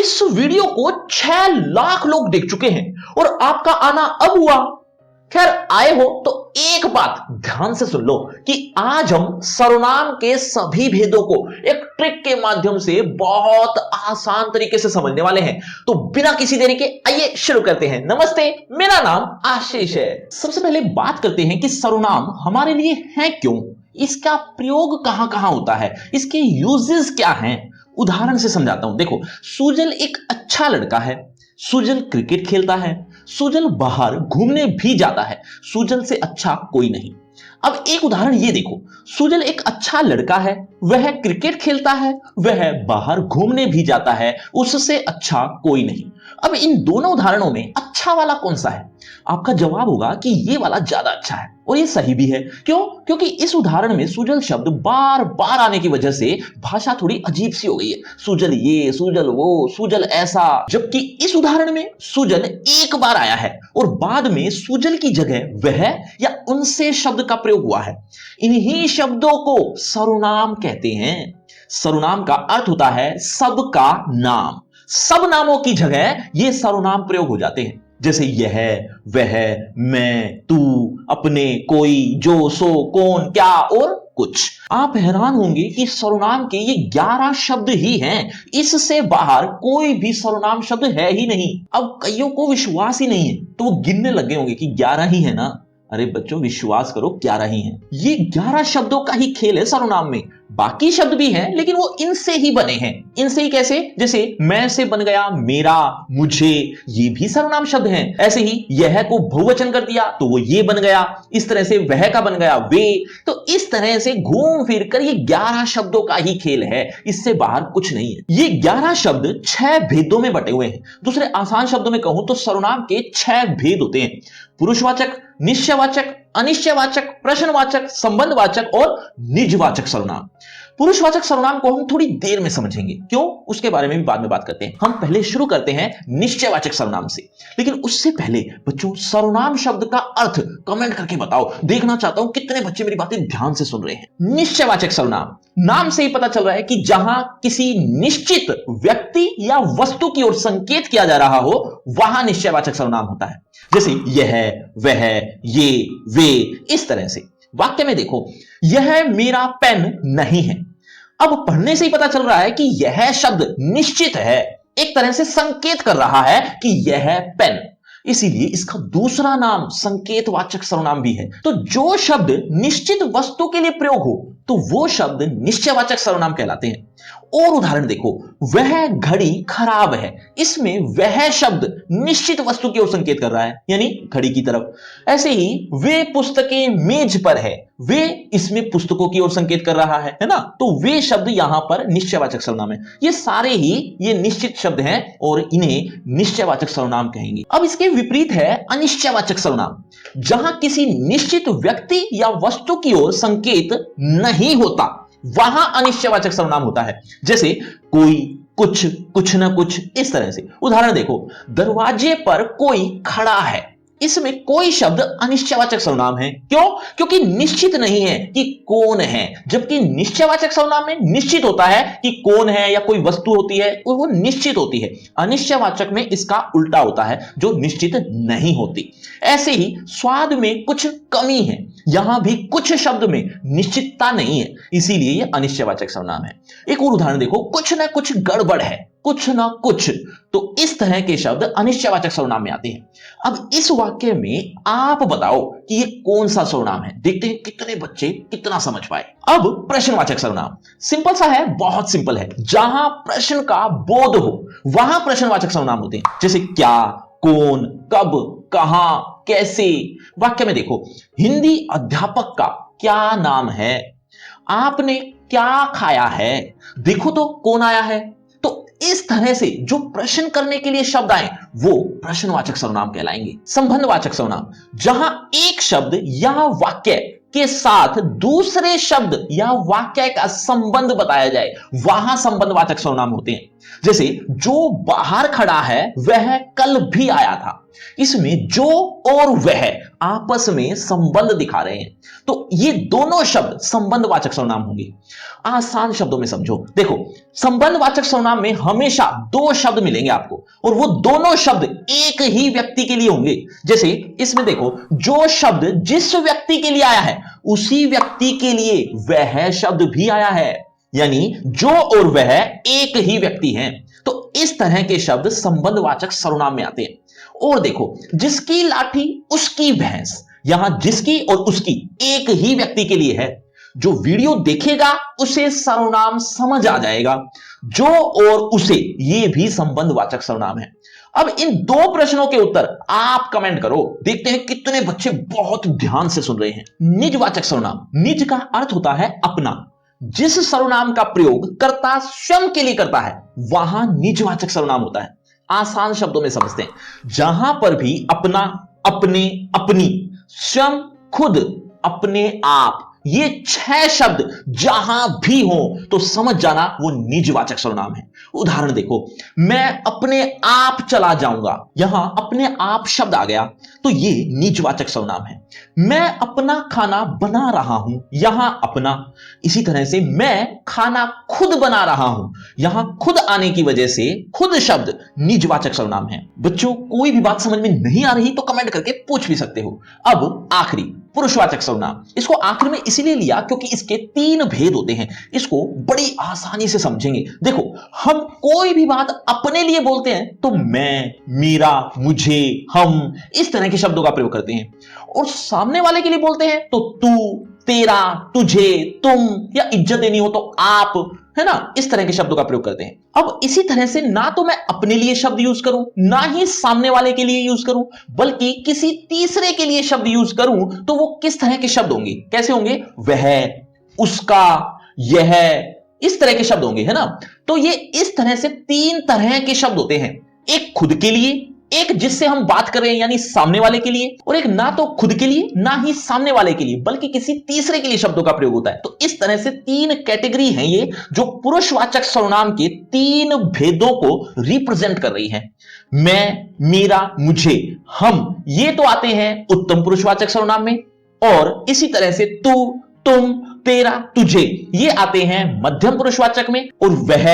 इस वीडियो को 6 लाख लोग देख चुके हैं और आपका आना अब हुआ। खैर, आए हो तो एक बात ध्यान से सुन लो कि आज हम सर्वनाम के सभी भेदों को एक ट्रिक के माध्यम से बहुत आसान तरीके से समझने वाले हैं। तो बिना किसी देरी के आइए शुरू करते हैं। नमस्ते, मेरा नाम आशीष है। सबसे पहले बात करते हैं कि सर्वनाम हमारे लिए है क्यों, इसका प्रयोग कहां कहां होता है, इसके यूजेस क्या हैं। उदाहरण से समझाता हूं। देखो, सुजल एक अच्छा लड़का है, सुजल क्रिकेट खेलता है, सुजल बाहर घूमने भी जाता है, सुजल से अच्छा कोई नहीं। अब एक उदाहरण ये देखो, सुजल एक अच्छा लड़का है, वह क्रिकेट खेलता है, वह बाहर घूमने भी जाता है, उससे अच्छा कोई नहीं। अब इन दोनों उदाहरणों में अच्छा वाला कौन सा है? आपका जवाब होगा कि ये वाला ज्यादा अच्छा है, और ये सही भी है। क्यों? क्योंकि इस उदाहरण में सुजल शब्द बार बार आने की वजह से भाषा थोड़ी अजीब सी हो गई है। सुजल ये, सुजल वो, सुजल ऐसा। जबकि इस उदाहरण में सुजल एक बार आया है और बाद में सुजल की जगह वह या उनसे शब्द का प्रयोग हुआ है। इन्हीं शब्दों को सर्वनाम कहते हैं। सर्वनाम का अर्थ होता है सबका नाम। सब नामों की जगह ये सर्वनाम प्रयोग हो जाते हैं, जैसे यह, वह, मैं, तू, अपने, कोई, जो, सो, कौन, क्या और कुछ। आप हैरान होंगे कि सर्वनाम के ये 11 शब्द ही हैं, इससे बाहर कोई भी सर्वनाम शब्द है ही नहीं। अब कईयों को विश्वास ही नहीं है तो वो गिनने लगे होंगे कि 11 ही है ना। अरे बच्चों, विश्वास करो, 11 ही है। ये 11 शब्दों का ही खेल है सर्वनाम में। बाकी शब्द भी हैं लेकिन वो इनसे ही बने हैं। इनसे ही कैसे? जैसे मैं से बन गया मेरा, मुझे, ये भी सर्वनाम शब्द हैं। ऐसे ही यह को बहुवचन कर दिया तो वो ये बन गया, इस तरह से वह का बन गया वे। तो इस तरह से घूम फिर कर ये 11 शब्दों का ही खेल है, इससे बाहर कुछ नहीं है। ये 11 शब्द 6 भेदों में बटे हुए हैं। दूसरे आसान शब्दों में कहूं तो सर्वनाम के 6 भेद होते हैं: पुरुषवाचक, निश्चयवाचक, अनिश्चयवाचक, प्रश्नवाचक, संबंधवाचक और निजवाचक सर्वनाम। पुरुषवाचक सर्वनाम को हम थोड़ी देर में समझेंगे, क्यों उसके बारे में भी बाद में बात करते हैं। हम पहले शुरू करते हैं निश्चयवाचक सर्वनाम से। लेकिन उससे पहले बच्चों, सर्वनाम शब्द का अर्थ कमेंट करके बताओ। देखना चाहता हूं कितने बच्चे मेरी बातें ध्यान से सुन रहे हैं। निश्चयवाचक सर्वनाम, नाम से ही पता चल रहा है कि जहां किसी निश्चित व्यक्ति या वस्तु की ओर संकेत किया जा रहा हो वहां निश्चयवाचक सर्वनाम होता है। जैसे यह, वह, ये, वे, इस तरह से। वाक्य में देखो, यह मेरा पेन नहीं है। अब पढ़ने से ही पता चल रहा है कि यह शब्द निश्चित है, एक तरह से संकेत कर रहा है कि यह पेन। इसीलिए इसका दूसरा नाम संकेतवाचक सर्वनाम भी है। तो जो शब्द निश्चित वस्तु के लिए प्रयोग हो तो वो शब्द निश्चयवाचक सर्वनाम कहलाते हैं। और उदाहरण देखो, वह घड़ी खराब है। इसमें वह शब्द निश्चित वस्तु की ओर संकेत कर रहा है, यानी घड़ी की तरफ। ऐसे ही वे पुस्तकें मेज पर है, वे इसमें पुस्तकों की ओर संकेत कर रहा है ना। तो वे शब्द यहां पर निश्चयवाचक सर्वनाम है। ये सारे ही ये निश्चित शब्द हैं और इन्हें निश्चयवाचक सर्वनाम कहेंगे। अब इसके विपरीत है अनिश्चयवाचक सर्वनाम, जहां किसी निश्चित व्यक्ति या वस्तु की ओर संकेत नहीं होता वहां अनिश्चयवाचक सर्वनाम होता है। जैसे कोई, कुछ, कुछ न कुछ, इस तरह से। उदाहरण देखो, दरवाजे पर कोई खड़ा है। इसमें कोई शब्द अनिश्चयवाचक सर्वनाम है। क्यों? क्योंकि निश्चित नहीं है कि कौन है, जबकि निश्चयवाचक सर्वनाम में निश्चित होता है कि कौन है या कोई वस्तु होती है, वो निश्चित होती है। अनिश्चयवाचक में इसका उल्टा होता है, जो निश्चित नहीं होती। ऐसे ही स्वाद में कुछ कमी है, यहां भी कुछ शब्द में निश्चितता नहीं है, इसीलिए यह अनिश्चयवाचक सर्वनाम है। एक और उदाहरण देखो, कुछ ना कुछ गड़बड़ है, कुछ ना कुछ। तो इस तरह के शब्द अनिश्चयवाचक सर्वनाम में आते हैं। अब इस वाक्य में आप बताओ कि ये कौन सा सर्वनाम है। देखते हैं कितने बच्चे कितना समझ पाए। अब प्रश्नवाचक सर्वनाम सिंपल सा है, बहुत सिंपल है। जहां प्रश्न का बोध हो वहां प्रश्नवाचक सर्वनाम होते हैं। जैसे क्या, कौन, कब, कहां, कैसे। वाक्य में देखो, हिंदी अध्यापक का क्या नाम है? आपने क्या खाया है? देखो तो कौन आया है। तो इस तरह से जो प्रश्न करने के लिए शब्द आए वो प्रश्नवाचक सर्वनाम कहलाएंगे। संबंधवाचक सर्वनाम, जहां एक शब्द या वाक्य के साथ दूसरे शब्द या वाक्य का संबंध बताया जाए वहां संबंधवाचक सर्वनाम होते हैं। जैसे जो बाहर खड़ा है वह कल भी आया था। इसमें जो और वह आपस में संबंध दिखा रहे हैं, तो ये दोनों शब्द संबंधवाचक सर्वनाम होंगे। आसान शब्दों में समझो, देखो संबंधवाचक सर्वनाम में हमेशा दो शब्द मिलेंगे आपको, और वो दोनों शब्द एक ही व्यक्ति के लिए होंगे। जैसे इसमें देखो, जो शब्द जिस व्यक्ति के लिए आया है उसी व्यक्ति के लिए वह शब्द भी आया है, यानी जो और वह एक ही व्यक्ति हैं। तो इस तरह के शब्द संबंधवाचक सर्वनाम में आते हैं। और देखो, जिसकी लाठी उसकी भैंस, यहां जिसकी और उसकी एक ही व्यक्ति के लिए है। जो वीडियो देखेगा उसे सर्वनाम समझ आ जाएगा। जो और उसे, ये भी संबंधवाचक सर्वनाम है। अब इन दो प्रश्नों के उत्तर आप कमेंट करो, देखते हैं कितने बच्चे बहुत ध्यान से सुन रहे हैं। निजवाचक सर्वनाम, निज का अर्थ होता है अपना। जिस सर्वनाम का प्रयोग कर्ता स्वयं के लिए करता है वहां निजवाचक सर्वनाम होता है। आसान शब्दों में समझते हैं, जहां पर भी अपना, अपने, अपनी, स्वयं, खुद, अपने आप, ये 6 शब्द जहां भी हो तो समझ जाना वो निजवाचक सर्वनाम है। उदाहरण देखो, मैं अपने आप चला जाऊंगा, यहां अपने आप शब्द आ गया तो ये निजवाचक सर्वनाम है। मैं अपना खाना बना रहा हूं, यहां अपना। इसी तरह से मैं खाना खुद बना रहा हूं, यहां खुद आने की वजह से खुद शब्द निजवाचक सर्वनाम है। बच्चों, कोई भी बात समझ में नहीं आ रही तो कमेंट करके पूछ भी सकते हो। अब आखिरी पुरुषवाचक सर्वनाम, इसको आखिर में इसलिए लिया क्योंकि इसके 3 भेद होते हैं। इसको बड़ी आसानी से समझेंगे। देखो, हम कोई भी बात अपने लिए बोलते हैं तो मैं, मेरा, मुझे, हम, इस तरह के शब्दों का प्रयोग करते हैं। और सामने वाले के लिए बोलते हैं तो तू, तेरा, तुझे, तुम, या इज्जत देनी हो तो आप, है ना, इस तरह के शब्दों का प्रयोग करते हैं। अब इसी तरह से ना तो मैं अपने लिए शब्द यूज करूं, ना ही सामने वाले के लिए यूज करूं, बल्कि किसी तीसरे के लिए शब्द यूज करूं तो वो किस तरह के शब्द होंगे, कैसे होंगे? वह, उसका, यह, इस तरह के शब्द होंगे, है ना। तो ये इस तरह से 3 तरह के शब्द होते हैं। एक खुद के लिए, एक जिससे हम बात कर रहे हैं यानी सामने वाले के लिए, और एक ना तो खुद के लिए ना ही सामने वाले के लिए बल्कि किसी तीसरे के लिए शब्दों का प्रयोग होता है। तो इस तरह से 3 कैटेगरी हैं ये, जो पुरुषवाचक सर्वनाम के 3 भेदों को रिप्रेजेंट कर रही है। मैं, मेरा, मुझे, हम, ये तो आते हैं उत्तम पुरुषवाचक सर्वनाम में, और इसी तरह से तू, तुम, तेरा, तुझे, ये आते हैं मध्यम पुरुषवाचक में, और वह,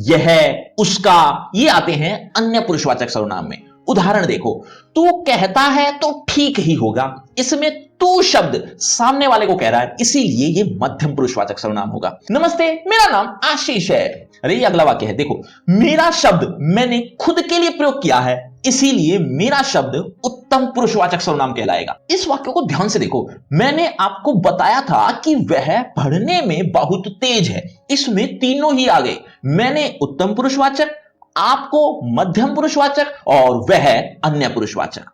यह, उसका, ये आते हैं अन्य पुरुषवाचक सर्वनाम में। उदाहरण देखो, तू कहता है तो ठीक ही होगा, इसमें तू शब्द सामने वाले को कह रहा है, इसीलिए ये मध्यम पुरुषवाचक सर्वनाम होगा। नमस्ते, मेरा नाम आशीष है। अरे ये अगला वाक्य है, देखो, मेरा शब्द मैंने खुद के लिए प्रयोग किया है, इसीलिए मेरा शब्द उत्तम पुरुषवाचक सर्वनाम कहलाएगा। इस वाक्य को ध्यान से देखो, मैंने आपको बताया था कि वह पढ़ने में बहुत तेज है, इसमें तीनों ही आ गए। मैंने उत्तम पुरुषवाचक, आपको मध्यम पुरुषवाचक, और वह अन्य पुरुषवाचक।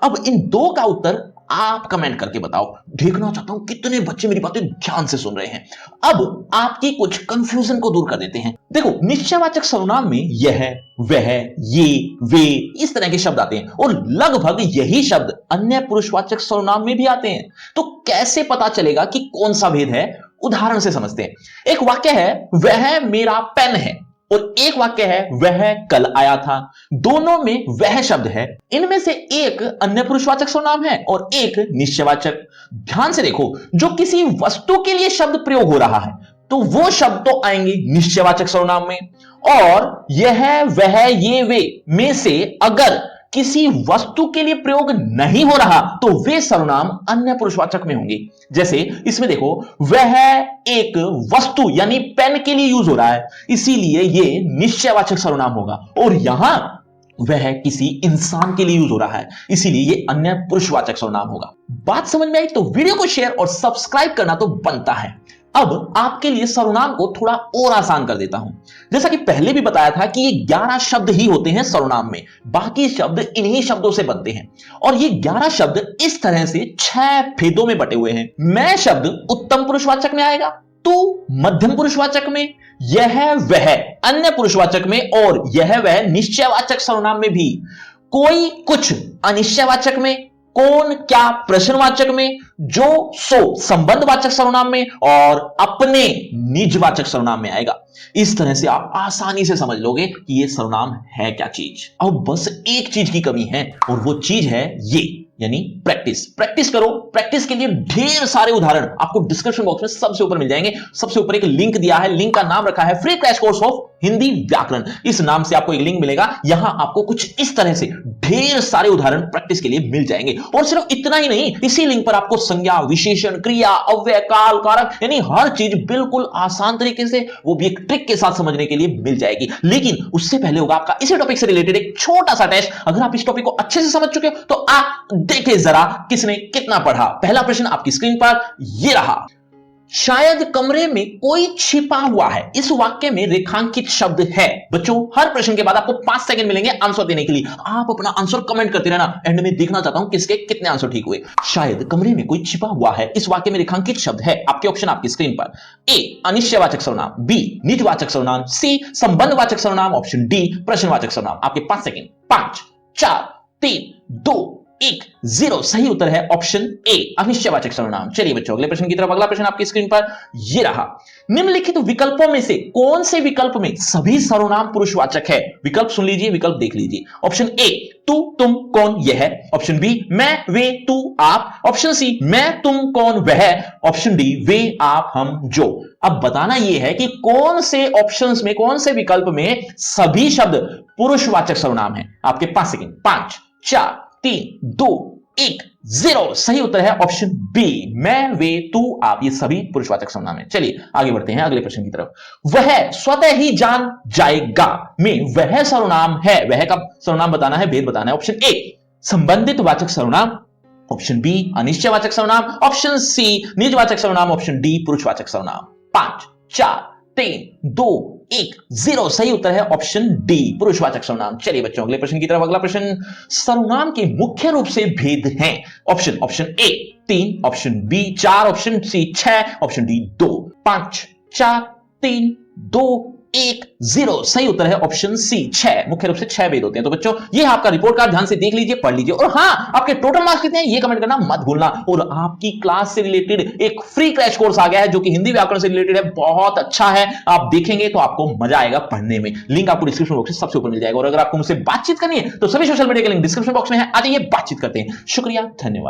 अब इन 2 का उत्तर आप कमेंट करके बताओ। देखना चाहता हूं कितने बच्चे मेरी बातें ध्यान से सुन रहे हैं। अब आपकी कुछ कंफ्यूजन को दूर कर देते हैं। देखो, निश्चयवाचक सर्वनाम में यह, वह, ये, वे, इस तरह के शब्द आते हैं, और लगभग यही शब्द अन्य पुरुषवाचक सर्वनाम में भी आते हैं। तो कैसे पता चलेगा कि कौन सा भेद है? उदाहरण से समझते हैं। एक वाक्य है, वह मेरा पेन है, और एक वाक्य है, वह कल आया था। दोनों में वह शब्द है, इनमें से एक अन्य पुरुषवाचक सर्वनाम है और एक निश्चयवाचक। ध्यान से देखो, जो किसी वस्तु के लिए शब्द प्रयोग हो रहा है तो वो शब्द तो आएंगे निश्चयवाचक सर्वनाम में, और यह, वह, ये, वे में से अगर किसी वस्तु के लिए प्रयोग नहीं हो रहा तो वे सर्वनाम अन्य पुरुषवाचक में होंगे। जैसे इसमें देखो, वह एक वस्तु यानी पेन के लिए यूज हो रहा है, इसीलिए ये निश्चयवाचक सर्वनाम होगा, और यहां वह किसी इंसान के लिए यूज हो रहा है, इसीलिए ये अन्य पुरुषवाचक सर्वनाम होगा। बात समझ में आई तो वीडियो को शेयर और सब्सक्राइब करना तो बनता है। अब आपके लिए सर्वनाम को थोड़ा और आसान कर देता हूं। जैसा कि पहले भी बताया था कि ये 11 शब्द ही होते हैं सर्वनाम में, बाकी शब्द इन्हीं शब्दों से बनते हैं, और ये 11 शब्द इस तरह से 6 भेदों में बटे हुए हैं। मैं शब्द उत्तम पुरुषवाचक में आएगा, तू मध्यम पुरुषवाचक में, यह वह अन्य पुरुषवाचक में, और यह वह निश्चयवाचक सर्वनाम में भी, कोई कुछ अनिश्चयवाचक में, कौन क्या प्रश्नवाचक में, जो सो संबंधवाचक सर्वनाम में, और अपने निजवाचक सर्वनाम में आएगा। इस तरह से आप आसानी से समझ लोगे कि ये सर्वनाम है क्या चीज। अब बस एक चीज की कमी है और वो चीज है ये, यानी प्रैक्टिस। प्रैक्टिस करो। प्रैक्टिस के लिए ढेर सारे उदाहरण आपको डिस्क्रिप्शन बॉक्स में सबसे ऊपर मिल जाएंगे। सबसे ऊपर एक लिंक दिया है, लिंक का नाम रखा है free crash course of Hindi व्याकरण। इस नाम से आपको एक लिंक मिलेगा, यहां आपको कुछ इस तरह से ढेर सारे उदाहरण प्रैक्टिस के लिए मिल जाएंगे। और सिर्फ इतना ही नहीं, इसी लिंक पर आपको संज्ञा, विशेषण, क्रिया, अव्यय, काल, कारक यानी हर चीज बिल्कुल आसान तरीके से, वो भी एक ट्रिक के साथ समझने के लिए मिल जाएगी। लेकिन उससे पहले होगा आपका इसी टॉपिक से रिलेटेड एक छोटा सा टेस्ट। अगर आप इस टॉपिक को अच्छे से समझ चुके हो तो आप देखिए जरा किसने कितना पढ़ा। पहला प्रश्न आपकी स्क्रीन पर ये रहा। शायद कमरे में कोई छिपा हुआ है, इस वाक्य में रेखांकित शब्द है। बच्चों, हर प्रश्न के बाद आपको 5 सेकंड मिलेंगे आंसर देने के लिए। आप अपना आंसर कमेंट करते रहना, एंड में देखना चाहता हूं किसके कितने आंसर ठीक हुए। शायद कमरे में कोई छिपा हुआ है, इस वाक्य में रेखांकित शब्द है। आपके ऑप्शन आपकी स्क्रीन पर। ए अनिश्चयवाचक सर्वनाम, बी निजवाचक सर्वनाम, सी संबंधवाचक सर्वनाम, ऑप्शन डी प्रश्नवाचक सर्वनाम। आपके 5 सेकंड। 5 4 3 2 1 0 सही उत्तर है ऑप्शन ए अनिश्चयवाचक सर्वनाम। चलिए बच्चों, अगले प्रश्न की तरफ। अगला प्रश्न आपकी स्क्रीन पर ये रहा। निम्नलिखित विकल्पों में से कौन से विकल्प में सभी सर्वनाम पुरुषवाचक है? विकल्प सुन लीजिए, विकल्प देख लीजिए। ऑप्शन ए तू, तुम, कौन, यह। ऑप्शन बी मैं, वे, तू, आप। ऑप्शन सी मैं, तुम, कौन, वह। ऑप्शन डी वे, आप, हम, जो। अब बताना यह है कि कौन से ऑप्शंस में, कौन से विकल्प में सभी शब्द पुरुषवाचक सर्वनाम है। आपके 5 सेकंड। 5 4 3 2 1 0 सही उत्तर है ऑप्शन बी मैं, वे, तू, आप। ये सभी पुरुषवाचक सर्वनाम है। चलिए आगे बढ़ते हैं अगले प्रश्न की तरफ। वह स्वतः ही जान जाएगा में वह सर्वनाम है, वह का सर्वनाम बताना है, भेद बताना है। ऑप्शन ए संबंधित वाचक सर्वनाम, ऑप्शन बी अनिश्चयवाचक सर्वनाम, ऑप्शन सी निजवाचक सर्वनाम, ऑप्शन डी पुरुषवाचक सर्वनाम। 5 4 3 2 1 0 सही उत्तर है ऑप्शन डी पुरुषवाचक सर्वनाम। चलिए बच्चों, अगले प्रश्न की तरफ। अगला प्रश्न, सर्वनाम के मुख्य रूप से भेद हैं। Option A 3, option B 4, option C 6, option D 2। 5 4 3 2 1 0 सही उत्तर है ऑप्शन सी 6। मुख्य रूप से 6 भेद होते हैं। तो बच्चों, ये आपका रिपोर्ट कार्ड, ध्यान से देख लीजिए, पढ़ लीजिए। और हां, आपके टोटल मार्क्स कितने हैं ये कमेंट करना मत भूलना। और आपकी क्लास से रिलेटेड एक फ्री क्रैश कोर्स आ गया है जो कि हिंदी व्याकरण से रिलेटेड है, बहुत अच्छा है। आप देखेंगे तो आपको मजा आएगा पढ़ने में। लिंक आपको डिस्क्रिप्शन बॉक्स में सबसे ऊपर मिल जाएगा। और अगर आपको मुझसे बातचीत करनी है तो सभी सोशल मीडिया के लिंक डिस्क्रिप्शन बॉक्स में है, आ जाइए बातचीत करते हैं। शुक्रिया, धन्यवाद।